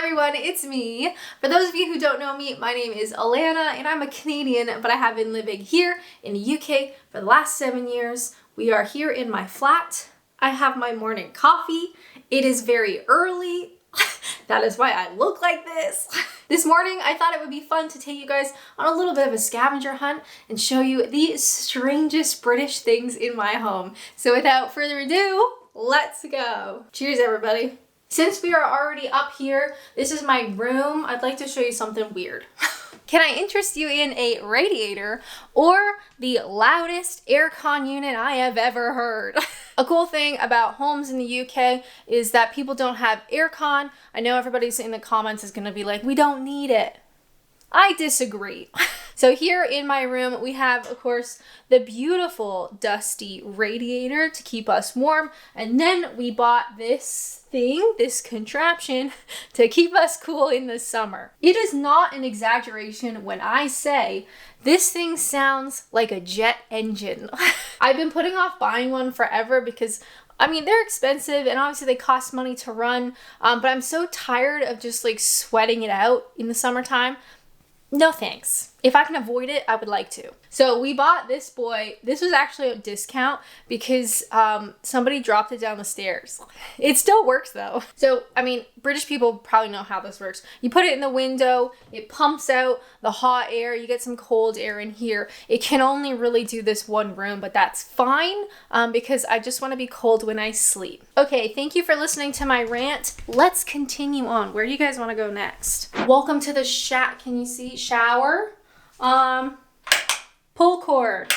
everyone, it's me. For those of you who don't know me, my name is Alanna and I'm a Canadian, but I have been living here in the UK for the last 7 years. We are here in my flat. I have my morning coffee. It is very early. That is why I look like this. This morning, I thought it would be fun to take you guys on a little bit of a scavenger hunt and show you the strangest British things in my home. So without further ado, let's go. Cheers, everybody. Since we are already up here, this is my room. I'd like to show you something weird. Can I interest you in a radiator or the loudest aircon unit I have ever heard? A cool thing about homes in the UK is that people don't have aircon. I know everybody's in the comments is gonna be like, we don't need it. I disagree. So here in my room, we have, of course, the beautiful dusty radiator to keep us warm. And then we bought this thing, this contraption, to keep us cool in the summer. It is not an exaggeration when I say this thing sounds like a jet engine. I've been putting off buying one forever because I mean, they're expensive and obviously they cost money to run, but I'm so tired of just like sweating it out in the summertime. No thanks. If I can avoid it, I would like to. So we bought this boy. This was actually a discount because somebody dropped it down the stairs. It still works though. So, I mean, British people probably know how this works. You put it in the window, it pumps out the hot air, you get some cold air in here. It can only really do this one room, but that's fine because I just want to be cold when I sleep. Okay, thank you for listening to my rant. Let's continue on. Where do you guys want to go next? Welcome to the shack. Can you see? Shower. Pull cord.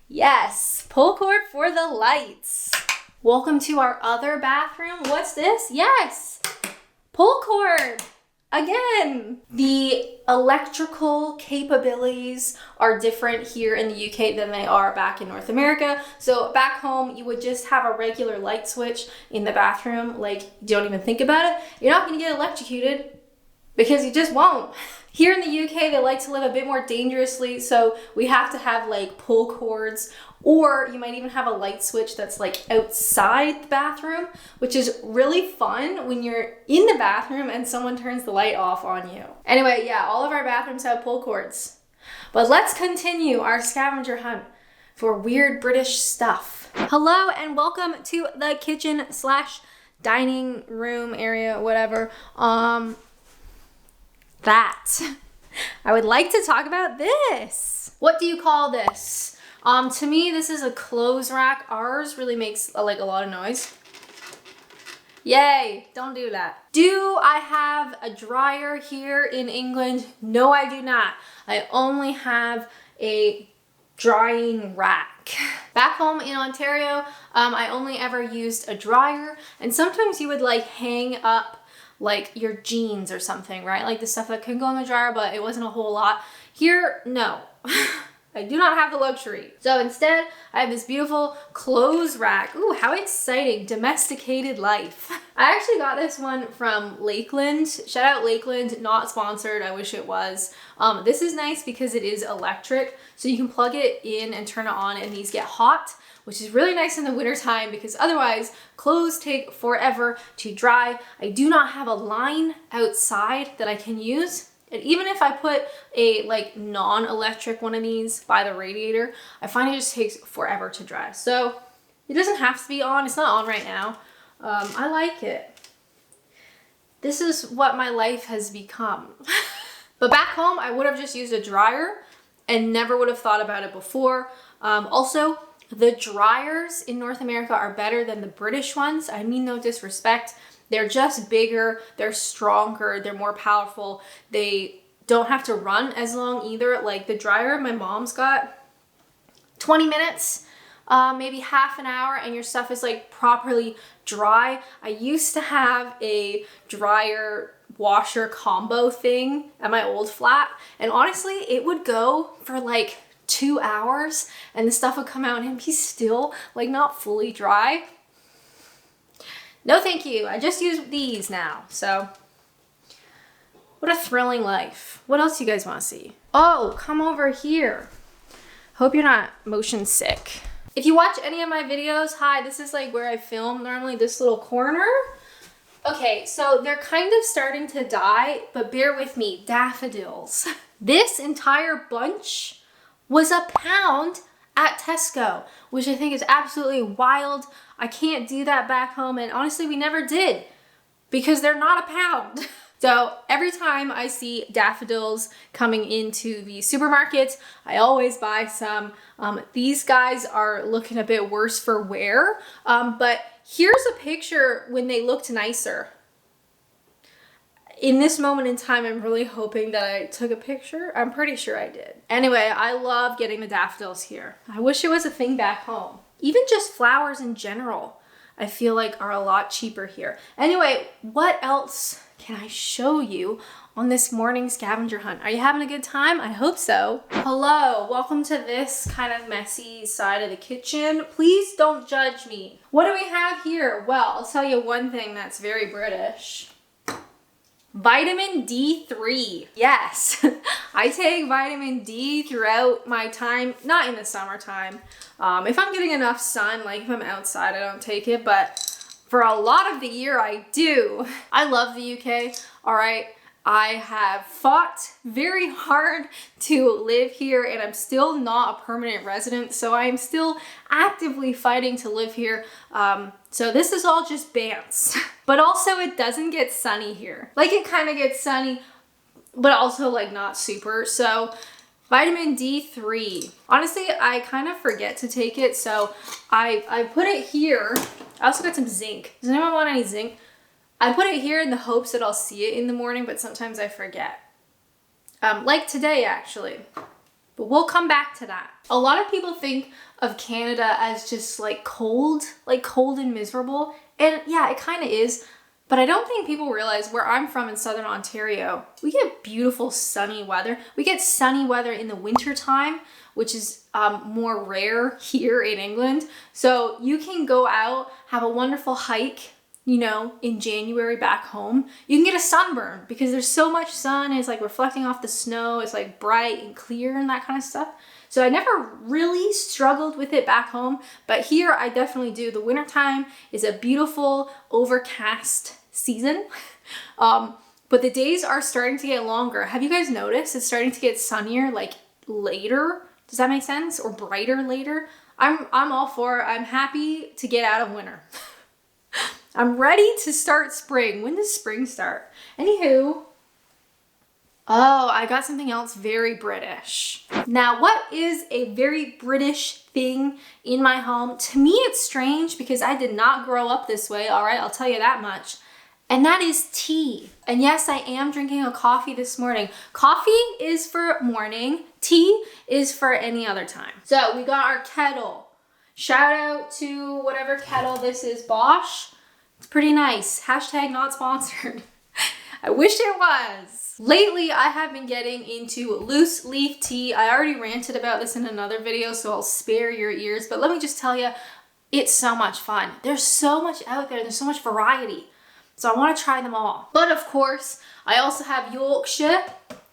Yes, pull cord for the lights. Welcome to our other bathroom. What's this? Yes, pull cord. Again, the electrical capabilities are different here in the UK than they are back in North America. So back home, you would just have a regular light switch in the bathroom. Like, you don't even think about it. You're not gonna get electrocuted because you just won't. Here in the UK, they like to live a bit more dangerously, so we have to have like pull cords, or you might even have a light switch that's like outside the bathroom, which is really fun when you're in the bathroom and someone turns the light off on you. Anyway, yeah, all of our bathrooms have pull cords. But let's continue our scavenger hunt for weird British stuff. Hello and welcome to the kitchen / dining room area, whatever. I would like to talk about this. What do you call this? To me, this is a clothes rack. Ours really makes like a lot of noise. Yay, don't do that. Do I have a dryer here in England? No, I do not. I only have a drying rack. Back home in Ontario, I only ever used a dryer, and sometimes you would like hang up like your jeans or something, right? Like the stuff that can go in the dryer, but it wasn't a whole lot. Here, no. I do not have the luxury. So instead, I have this beautiful clothes rack. Ooh, how exciting, domesticated life. I actually got this one from Lakeland. Shout out Lakeland, not sponsored, I wish it was. This is nice because it is electric, so you can plug it in and turn it on and these get hot, which is really nice in the winter time because otherwise clothes take forever to dry. I do not have a line outside that I can use. And even if I put a like non-electric one of these by the radiator, I find it just takes forever to dry. So it doesn't have to be on. It's not on right now. I like it. This is what my life has become. But back home, I would have just used a dryer and never would have thought about it before. Also, the dryers in North America are better than the British ones. I mean no disrespect. They're just bigger, they're stronger, they're more powerful. They don't have to run as long either. Like the dryer my mom's got, 20 minutes, maybe half an hour, and your stuff is like properly dry. I used to have a dryer washer combo thing at my old flat, and honestly, it would go for like 2 hours and the stuff would come out and be still like not fully dry. No thank you, I just use these now. So what a thrilling life. What else do you guys want to see? Oh, come over here. Hope you're not motion sick. If you watch any of my videos, hi, this is like where I film normally, this little corner. Okay, so they're kind of starting to die, but bear with me, daffodils. This entire bunch was £1 at Tesco, which I think is absolutely wild. I can't do that back home, and honestly, we never did because they're not £1. So every time I see daffodils coming into the supermarkets, I always buy some. These guys are looking a bit worse for wear, but here's a picture when they looked nicer. In this moment in time, I'm really hoping that I took a picture. I'm pretty sure I did. Anyway, I love getting the daffodils here. I wish it was a thing back home. Even just flowers in general, I feel like are a lot cheaper here. Anyway, what else can I show you on this morning scavenger hunt? Are you having a good time? I hope so. Hello, welcome to this kind of messy side of the kitchen. Please don't judge me. What do we have here? Well, I'll tell you one thing that's very British. Vitamin D3. Yes, I take vitamin D throughout my time, not in the summertime. If I'm getting enough sun, like if I'm outside, I don't take it, but for a lot of the year, I do. I love the UK, all right? I have fought very hard to live here, and I'm still not a permanent resident, so I'm still actively fighting to live here. So this is all just bants. But also it doesn't get sunny here. Like it kind of gets sunny, but also like not super. So vitamin D3. Honestly, I kind of forget to take it, so I put it here. I also got some zinc. Does anyone want any zinc? I put it here in the hopes that I'll see it in the morning, but sometimes I forget. Like today, actually. But we'll come back to that. A lot of people think of Canada as just like cold and miserable. And yeah, it kind of is. But I don't think people realize where I'm from in Southern Ontario, we get beautiful sunny weather. We get sunny weather in the winter time, which is more rare here in England. So you can go out, have a wonderful hike, you know, in January back home. You can get a sunburn because there's so much sun. It's like reflecting off the snow. It's like bright and clear and that kind of stuff. So I never really struggled with it back home, but here I definitely do. The wintertime is a beautiful overcast season, but the days are starting to get longer. Have you guys noticed it's starting to get sunnier like later? Does that make sense? Or brighter later? I'm all for it. I'm happy to get out of winter. I'm ready to start spring. When does spring start? Anywho, oh, I got something else very British. Now, what is a very British thing in my home? To me, it's strange because I did not grow up this way, all right? I'll tell you that much. And that is tea. And yes, I am drinking a coffee this morning. Coffee is for morning. Tea is for any other time. So we got our kettle. Shout out to whatever kettle this is, Bosch. It's pretty nice. Hashtag not sponsored. I wish it was. Lately, I have been getting into loose leaf tea. I already ranted about this in another video, so I'll spare your ears. But let me just tell you, it's so much fun. There's so much out there. There's so much variety. So I want to try them all. But of course, I also have Yorkshire.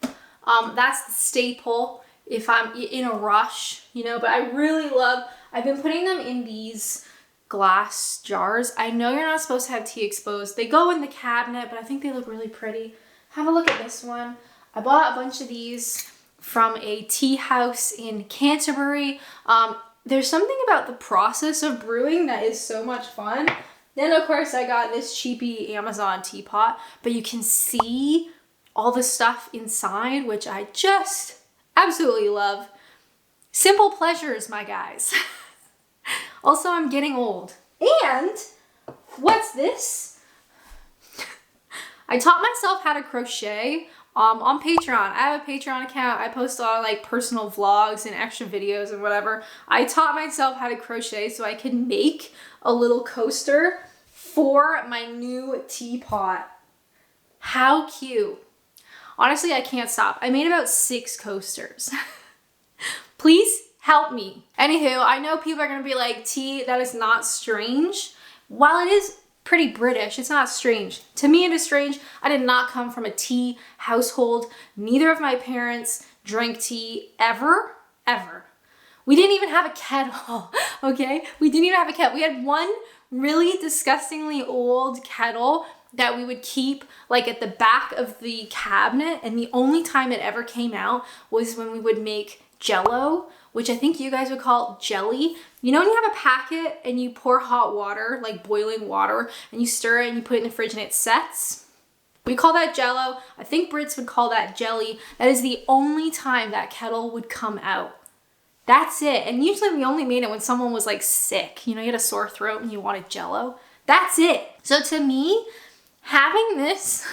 That's the staple if I'm in a rush, you know. But I really love, I've been putting them in these glass jars. I know you're not supposed to have tea exposed. They go in the cabinet, but I think they look really pretty. Have a look at this one. I bought a bunch of these from a tea house in Canterbury. There's something about the process of brewing that is so much fun. Then of course I got this cheapy Amazon teapot, but you can see all the stuff inside, which I just absolutely love. Simple pleasures, my guys. Also, I'm getting old. And what's this? I taught myself how to crochet on Patreon. I have a Patreon account. I post a lot of like personal vlogs and extra videos and whatever. I taught myself how to crochet so I can make a little coaster for my new teapot. How cute. Honestly, I can't stop. I made about 6 coasters. Please help me. Anywho, I know people are gonna be like, tea, that is not strange. While it is pretty British, it's not strange. To me, it is strange. I did not come from a tea household. Neither of my parents drank tea ever. We didn't even have a kettle, okay? We didn't even have a kettle. We had one really disgustingly old kettle that we would keep like at the back of the cabinet, and the only time it ever came out was when we would make Jello, which I think you guys would call jelly. You know when you have a packet and you pour hot water, like boiling water, and you stir it and you put it in the fridge and it sets? We call that Jello. I think Brits would call that jelly. That is the only time that kettle would come out. That's it. And usually we only made it when someone was like sick. You know, you had a sore throat and you wanted Jello. That's it. So to me, having this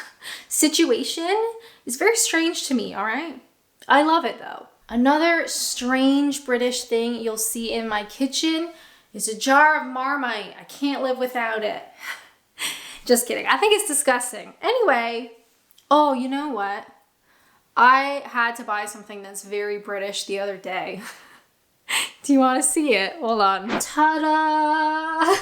situation is very strange to me, all right? I love it though. Another strange British thing you'll see in my kitchen is a jar of Marmite. I can't live without it. Just kidding. I think it's disgusting. Anyway, oh, you know what? I had to buy something that's very British the other day. Do you want to see it? Hold on. Ta-da!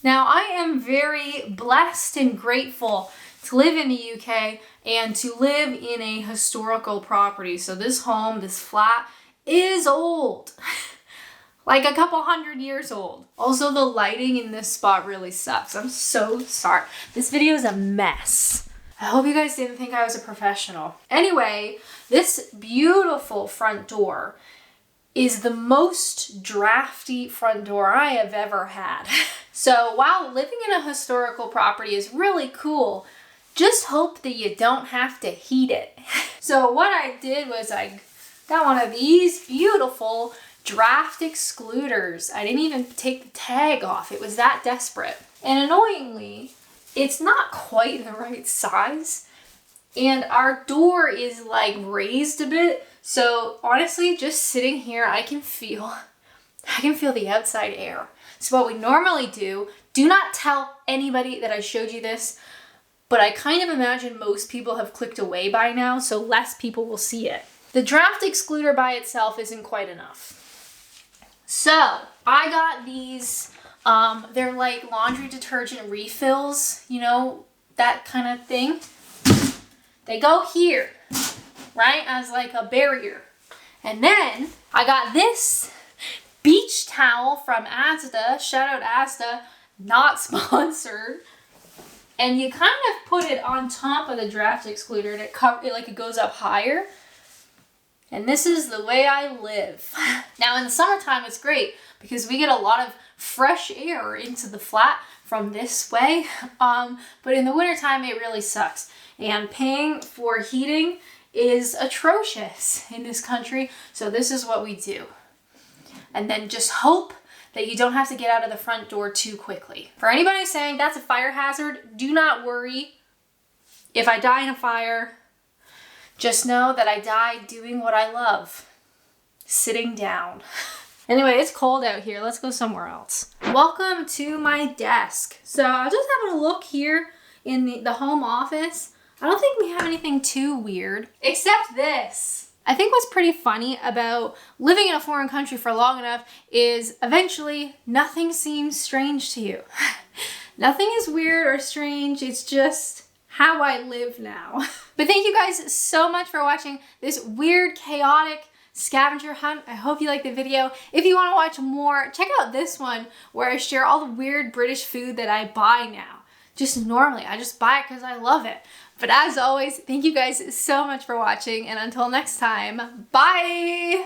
Now, I am very blessed and grateful to live in the UK and to live in a historical property. So this home, this flat, is old. Like a couple 100 years old. Also, the lighting in this spot really sucks. I'm so sorry. This video is a mess. I hope you guys didn't think I was a professional. Anyway, this beautiful front door is the most drafty front door I have ever had. So while living in a historical property is really cool, just hope that you don't have to heat it. So what I did was I got one of these beautiful draft excluders. I didn't even take the tag off. It was that desperate. And annoyingly, it's not quite the right size. And our door is like raised a bit. So honestly, just sitting here, I can feel the outside air. So what we normally do not tell anybody that I showed you this, but I kind of imagine most people have clicked away by now, so less people will see it. The draft excluder by itself isn't quite enough. So I got these, they're like laundry detergent refills, you know, that kind of thing. They go here, right, as like a barrier. And then I got this beach towel from Asda, shout out Asda, not sponsored. And you kind of put it on top of the draft excluder and it goes up higher. And this is the way I live. Now in the summertime, it's great because we get a lot of fresh air into the flat from this way. But in the wintertime, it really sucks. And paying for heating is atrocious in this country. So this is what we do. And then just hope that you don't have to get out of the front door too quickly. For anybody saying that's a fire hazard, do not worry. If I die in a fire, just know that I died doing what I love, sitting down. Anyway, it's cold out here. Let's go somewhere else. Welcome to my desk. So I was just having a look here in the home office. I don't think we have anything too weird, except this. I think what's pretty funny about living in a foreign country for long enough is eventually nothing seems strange to you. Nothing is weird or strange. It's just how I live now. But thank you guys so much for watching this weird, chaotic scavenger hunt. I hope you liked the video. If you want to watch more, check out this one where I share all the weird British food that I buy now. Just normally, I just buy it because I love it. But as always, thank you guys so much for watching, and until next time, bye!